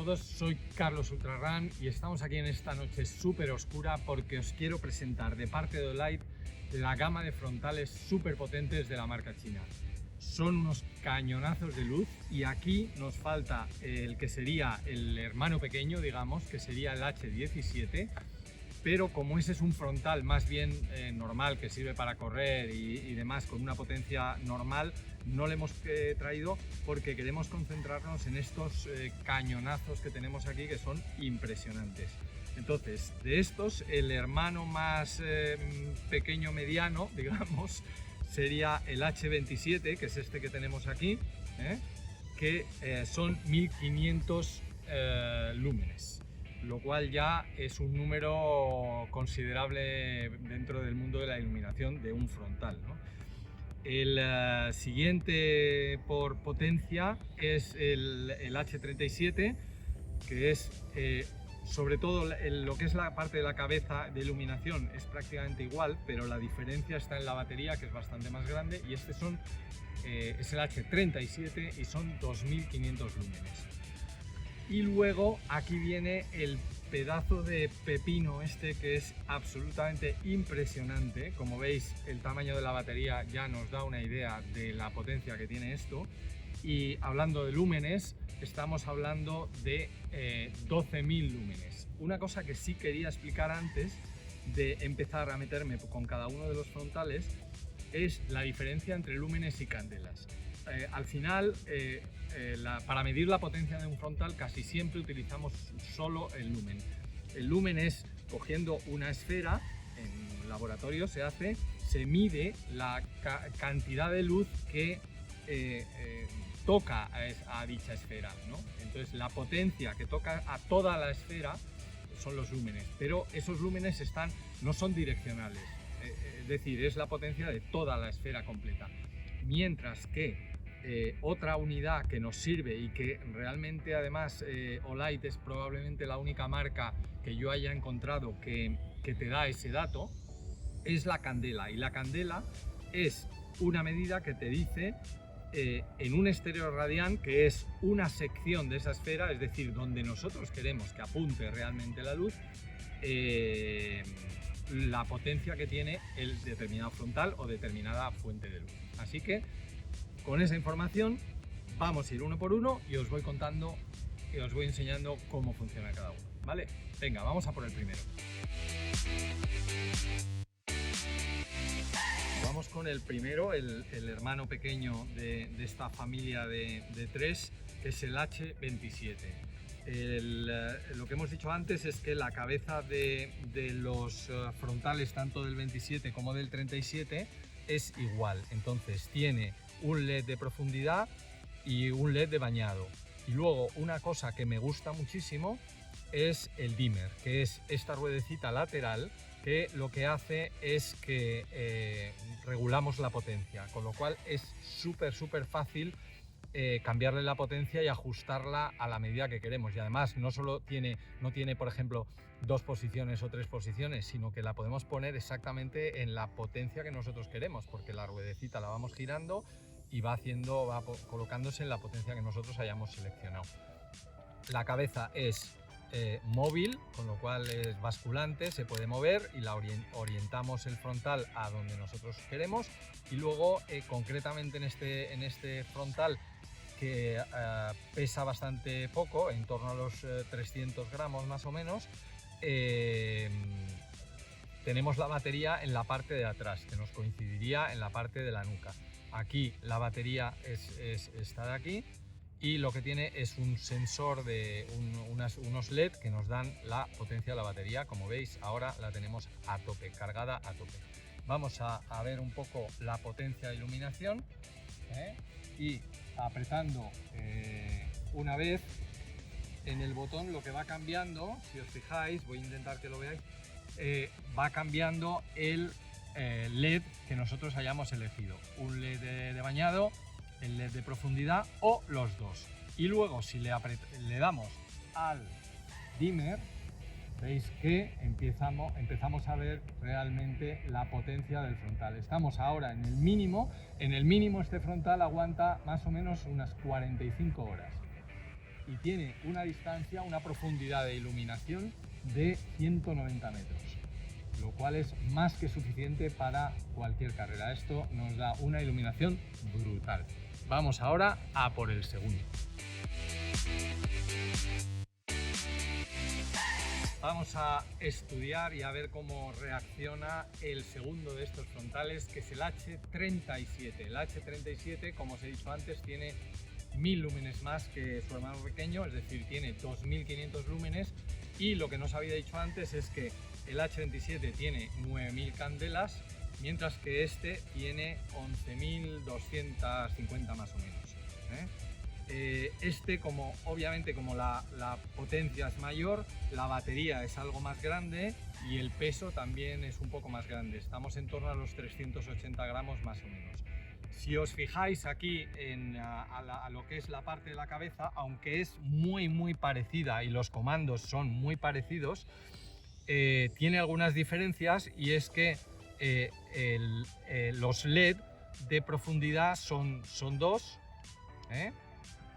todos, soy Carlos Ultrarun y estamos aquí en esta noche súper oscura porque os quiero presentar de parte de Olight la gama de frontales súper potentes de la marca china. Son unos cañonazos de luz y aquí nos falta el que sería el hermano pequeño, digamos, que sería el H17, pero como ese es un frontal más bien normal, que sirve para correr y demás con una potencia normal, no le hemos traído porque queremos concentrarnos en estos cañonazos que tenemos aquí, que son impresionantes. Entonces, de estos, el hermano más pequeño mediano, digamos, sería el H27, que es este que tenemos aquí, que son 1500 lúmenes, lo cual ya es un número considerable dentro del mundo de la iluminación de un frontal, ¿no? El siguiente por potencia es el H37, que es sobre todo lo que es la parte de la cabeza de iluminación es prácticamente igual, pero la diferencia está en la batería, que es bastante más grande, y este es el H37 y son 2500 lúmenes. Y luego aquí viene el pedazo de pepino este, que es absolutamente impresionante. Como veis, el tamaño de la batería ya nos da una idea de la potencia que tiene esto. Y hablando de lúmenes, estamos hablando de 12.000 lúmenes. Una cosa que sí quería explicar antes de empezar a meterme con cada uno de los frontales es la diferencia entre lúmenes y candelas. Al final, para medir la potencia de un frontal casi siempre utilizamos solo el lumen. El lumen es cogiendo una esfera, en laboratorio se mide la cantidad de luz que toca a dicha esfera, ¿no? Entonces la potencia que toca a toda la esfera son los lúmenes, pero esos lúmenes no son direccionales, es decir, es la potencia de toda la esfera completa. Mientras que otra unidad que nos sirve y que realmente además Olight es probablemente la única marca que yo haya encontrado que te da ese dato, es la candela. Y la candela es una medida que te dice en un estéreo radián, que es una sección de esa esfera, es decir, donde nosotros queremos que apunte realmente la luz, la potencia que tiene el determinado frontal o determinada fuente de luz. Así que con esa información vamos a ir uno por uno y os voy contando y os voy enseñando cómo funciona cada uno, ¿vale? Venga, vamos a por el primero. Vamos con el primero, el hermano pequeño de esta familia de tres, que es el H27. Lo que hemos dicho antes es que la cabeza de los frontales, tanto del 27 como del 37, es igual. Entonces tiene un LED de profundidad y un LED de bañado. Y luego una cosa que me gusta muchísimo es el dimmer, que es esta ruedecita lateral que lo que hace es que regulamos la potencia, con lo cual es súper fácil cambiarle la potencia y ajustarla a la medida que queremos. Y además no tiene por ejemplo 2 posiciones o 3 posiciones, sino que la podemos poner exactamente en la potencia que nosotros queremos, porque la ruedecita la vamos girando y va colocándose en la potencia que nosotros hayamos seleccionado. La cabeza es móvil, con lo cual es basculante, se puede mover y la orientamos el frontal a donde nosotros queremos. Y luego concretamente en este frontal, que pesa bastante poco, en torno a los 300 gramos más o menos, tenemos la batería en la parte de atrás, que nos coincidiría en la parte de la nuca. Aquí la batería está de aquí, y lo que tiene es un sensor de unos LED que nos dan la potencia de la batería. Como veis, ahora la tenemos a tope, cargada a tope. Vamos a ver un poco la potencia de iluminación, y apretando una vez en el botón, lo que va cambiando, si os fijáis, voy a intentar que lo veáis, va cambiando el LED que nosotros hayamos elegido, un LED de bañado, el LED de profundidad o los dos. Y luego si le damos al dimmer, veis que empezamos a ver realmente la potencia del frontal. Estamos ahora en el mínimo. En el mínimo este frontal aguanta más o menos unas 45 horas. y tiene una distancia, una profundidad de iluminación de 190 metros, lo cual es más que suficiente para cualquier carrera. Esto nos da una iluminación brutal. Vamos ahora a por el segundo. Vamos a estudiar y a ver cómo reacciona el segundo de estos frontales, que es el H37. El H37, como os he dicho antes, tiene 1000 lúmenes más que su hermano pequeño, es decir, tiene 2500 lúmenes, y lo que no os había dicho antes es que el H27 tiene 9000 candelas, mientras que este tiene 11250 más o menos. Este, obviamente como la potencia es mayor, la batería es algo más grande y el peso también es un poco más grande. Estamos en torno a los 380 gramos más o menos. Si os fijáis aquí a lo que es la parte de la cabeza, aunque es muy parecida y los comandos son muy parecidos, tiene algunas diferencias, y es que los LED de profundidad son dos,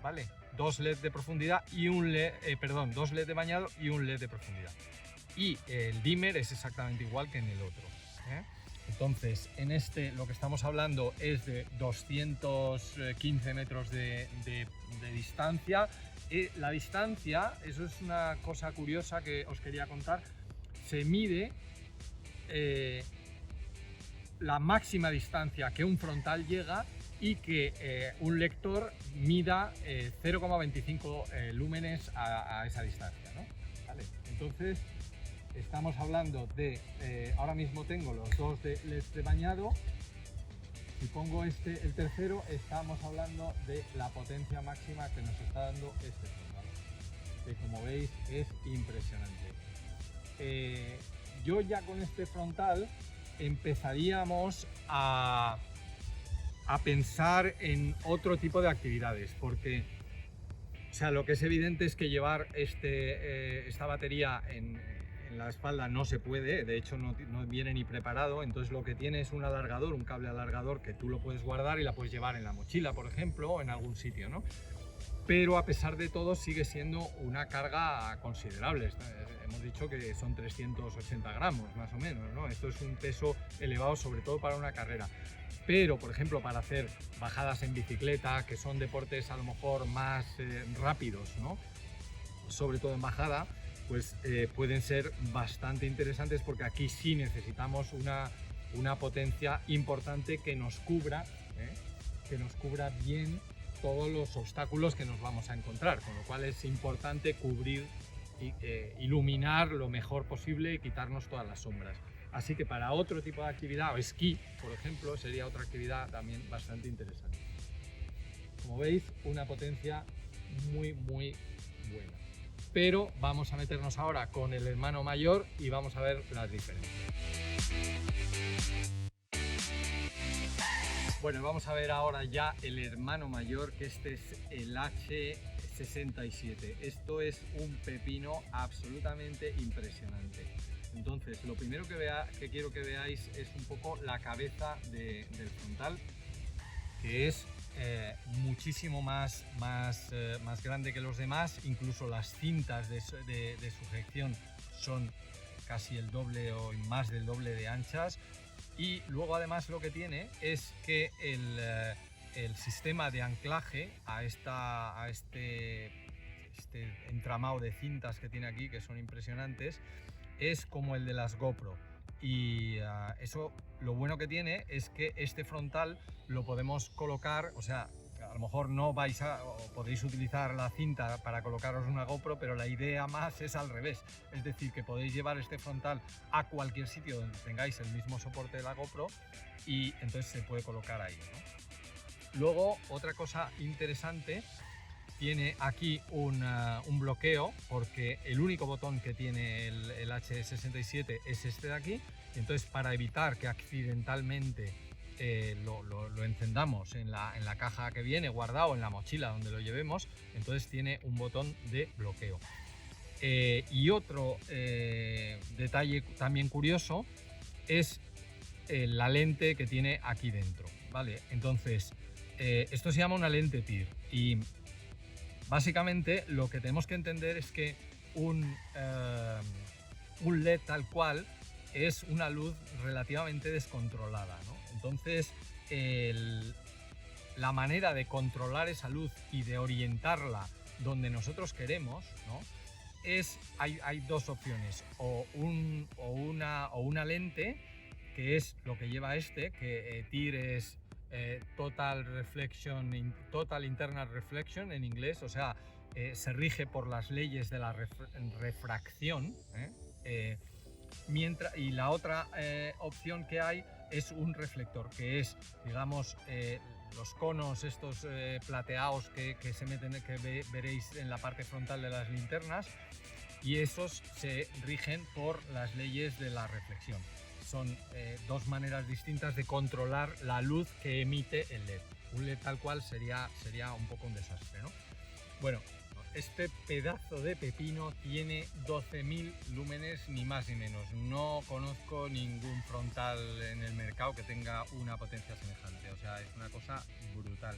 ¿vale? Dos LED de profundidad y dos LED de bañado y un LED de profundidad. Y el dimmer es exactamente igual que en el otro. Entonces, en este lo que estamos hablando es de 215 metros de distancia. La distancia, eso es una cosa curiosa que os quería contar, se mide la máxima distancia que un frontal llega y que un lector mida 0,25 lúmenes a esa distancia, ¿no? ¿Vale? Entonces estamos hablando de, ahora mismo tengo los dos LEDs de bañado. Si pongo el tercero, estamos hablando de la potencia máxima que nos está dando este frontal, que como veis es impresionante. Yo ya con este frontal empezaríamos a pensar en otro tipo de actividades, porque lo que es evidente es que llevar esta batería en la espalda no se puede, de hecho no viene ni preparado. Entonces lo que tiene es un alargador, un cable alargador que tú lo puedes guardar y la puedes llevar en la mochila, por ejemplo, o en algún sitio, ¿no? Pero a pesar de todo sigue siendo una carga considerable. Hemos dicho que son 380 gramos más o menos, ¿no? Esto es un peso elevado, sobre todo para una carrera. Pero, por ejemplo, para hacer bajadas en bicicleta, que son deportes a lo mejor más rápidos, ¿no? Sobre todo en bajada, pues pueden ser bastante interesantes, porque aquí sí necesitamos una potencia importante que nos cubra bien todos los obstáculos que nos vamos a encontrar, con lo cual es importante cubrir iluminar lo mejor posible y quitarnos todas las sombras. Así que para otro tipo de actividad, o esquí, por ejemplo, sería otra actividad también bastante interesante. Como veis, una potencia muy buena. Pero vamos a meternos ahora con el hermano mayor y vamos a ver las diferencias. Bueno, vamos a ver ahora ya el hermano mayor, que este es el H67. Esto es un pepino absolutamente impresionante. Entonces, lo primero que quiero que veáis es un poco la cabeza del frontal, que es muchísimo más grande que los demás. Incluso las cintas de sujeción son casi el doble o más del doble de anchas. Y luego además lo que tiene es que el sistema de anclaje a este entramado de cintas que tiene aquí, que son impresionantes, es como el de las GoPro. Y eso, lo bueno que tiene es que este frontal lo podemos colocar, o sea, a lo mejor no podéis utilizar la cinta para colocaros una GoPro, pero la idea más es al revés. Es decir, que podéis llevar este frontal a cualquier sitio donde tengáis el mismo soporte de la GoPro y entonces se puede colocar ahí, ¿no? Luego, otra cosa interesante, tiene aquí un bloqueo, porque el único botón que tiene el H67 es este de aquí. Entonces, para evitar que accidentalmente lo encendamos en la caja que viene guardado, en la mochila donde lo llevemos, entonces tiene un botón de bloqueo. Y otro detalle también curioso es la lente que tiene aquí dentro, ¿vale? Entonces, esto se llama una lente TIR, y Básicamente lo que tenemos que entender es que un LED tal cual es una luz relativamente descontrolada, ¿no? Entonces la manera de controlar esa luz y de orientarla donde nosotros queremos, ¿no? Hay dos opciones, o una lente, que es lo que lleva que TIR es Total Internal Reflection en inglés, o sea, se rige por las leyes de la refracción, y la otra opción que hay es un reflector, que es, digamos, los conos estos plateados que se meten, que veréis en la parte frontal de las linternas, y esos se rigen por las leyes de la reflexión. Son dos maneras distintas de controlar la luz que emite el LED. Un LED tal cual sería un poco un desastre, ¿no? Bueno, este pedazo de pepino tiene 12.000 lúmenes, ni más ni menos. No conozco ningún frontal en el mercado que tenga una potencia semejante, o sea, es una cosa brutal.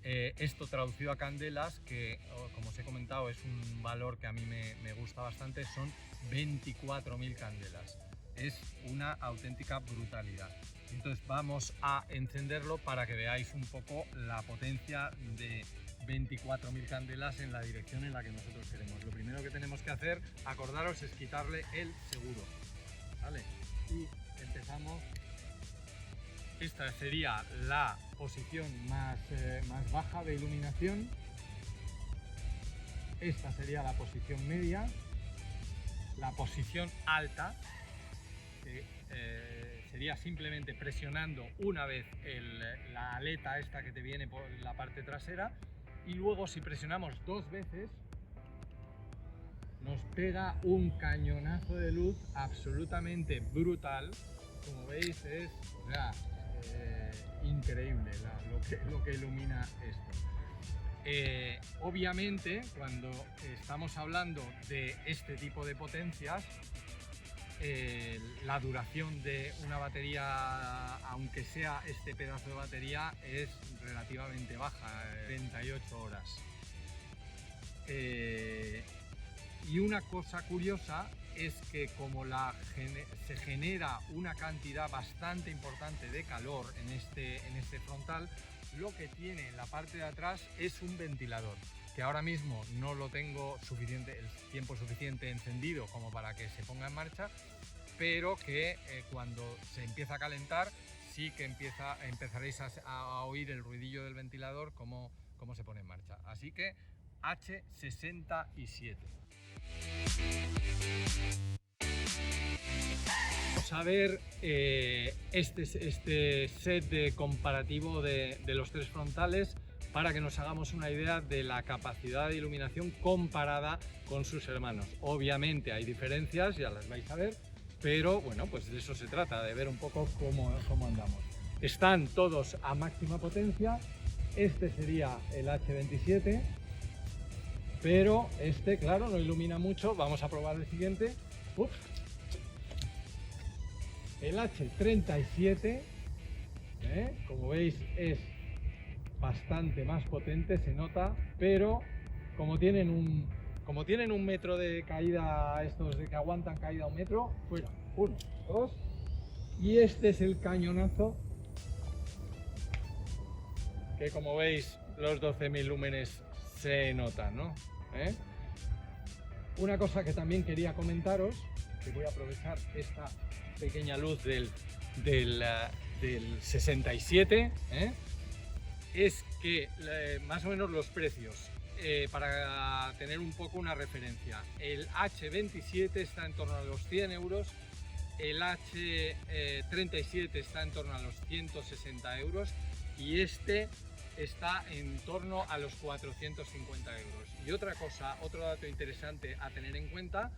Esto traducido a candelas, que como os he comentado es un valor que a mí me gusta bastante, son 24.000 candelas. Es una auténtica brutalidad. Entonces vamos a encenderlo para que veáis un poco la potencia de 24.000 candelas en la dirección en la que nosotros queremos. Lo primero que tenemos que hacer, acordaros, es quitarle el seguro, ¿vale? Y empezamos. Esta sería la posición más baja de iluminación. Esta sería la posición media. La posición alta, que sería simplemente presionando una vez la aleta esta que te viene por la parte trasera, y luego si presionamos dos veces nos pega un cañonazo de luz absolutamente brutal. Como veis es increíble lo que ilumina esto. Obviamente cuando estamos hablando de este tipo de potencias, la duración de una batería, aunque sea este pedazo de batería, es relativamente baja, 38 horas. Y una cosa curiosa es que como se genera una cantidad bastante importante de calor en este frontal, lo que tiene en la parte de atrás es un ventilador, que ahora mismo no lo tengo el tiempo suficiente encendido como para que se ponga en marcha, pero que cuando se empieza a calentar sí que empezaréis a oír el ruidillo del ventilador cómo se pone en marcha. Así que H67. Vamos a ver este set de comparativo de los tres frontales para que nos hagamos una idea de la capacidad de iluminación comparada con sus hermanos. Obviamente hay diferencias, ya las vais a ver, pero bueno, pues de eso se trata, de ver un poco cómo andamos. Están todos a máxima potencia. Este sería el H27, pero este, claro, no ilumina mucho. Vamos a probar el siguiente. El H37, como veis, es bastante más potente, se nota, pero como tienen un metro de caída, estos de que aguantan caída un metro, fuera, 1, 2, y este es el cañonazo, que como veis los 12.000 lúmenes se notan, ¿no? Una cosa que también quería comentaros, que voy a aprovechar esta pequeña luz del 67, es que más o menos los precios, para tener un poco una referencia. El H27 está en torno a los 100 euros, el H37 está en torno a los 160 euros y este está en torno a los 450 euros. Y otra cosa, otro dato interesante a tener en cuenta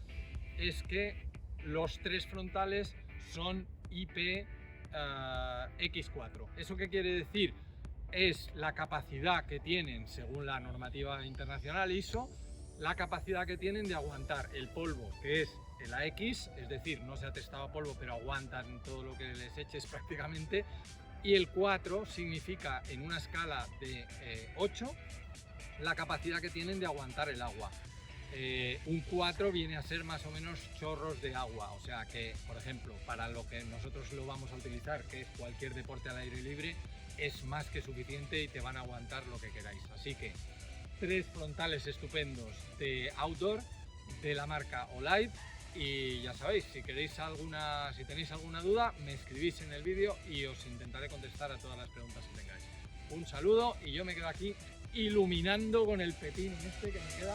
es que los tres frontales son IPX4. ¿Eso qué quiere decir? Es la capacidad que tienen, según la normativa internacional ISO, la capacidad que tienen de aguantar el polvo, que es el AX, es decir, no se ha testado polvo, pero aguantan todo lo que les eches prácticamente. Y el 4 significa, en una escala de 8, la capacidad que tienen de aguantar el agua. Un 4 viene a ser más o menos chorros de agua, o sea que, por ejemplo, para lo que nosotros lo vamos a utilizar, que es cualquier deporte al aire libre, es más que suficiente y te van a aguantar lo que queráis. Así que 3 frontales estupendos de outdoor de la marca Olive. Y ya sabéis, si tenéis alguna duda, me escribís en el vídeo y os intentaré contestar a todas las preguntas que tengáis. Un saludo y yo me quedo aquí iluminando con el pepino este que me queda.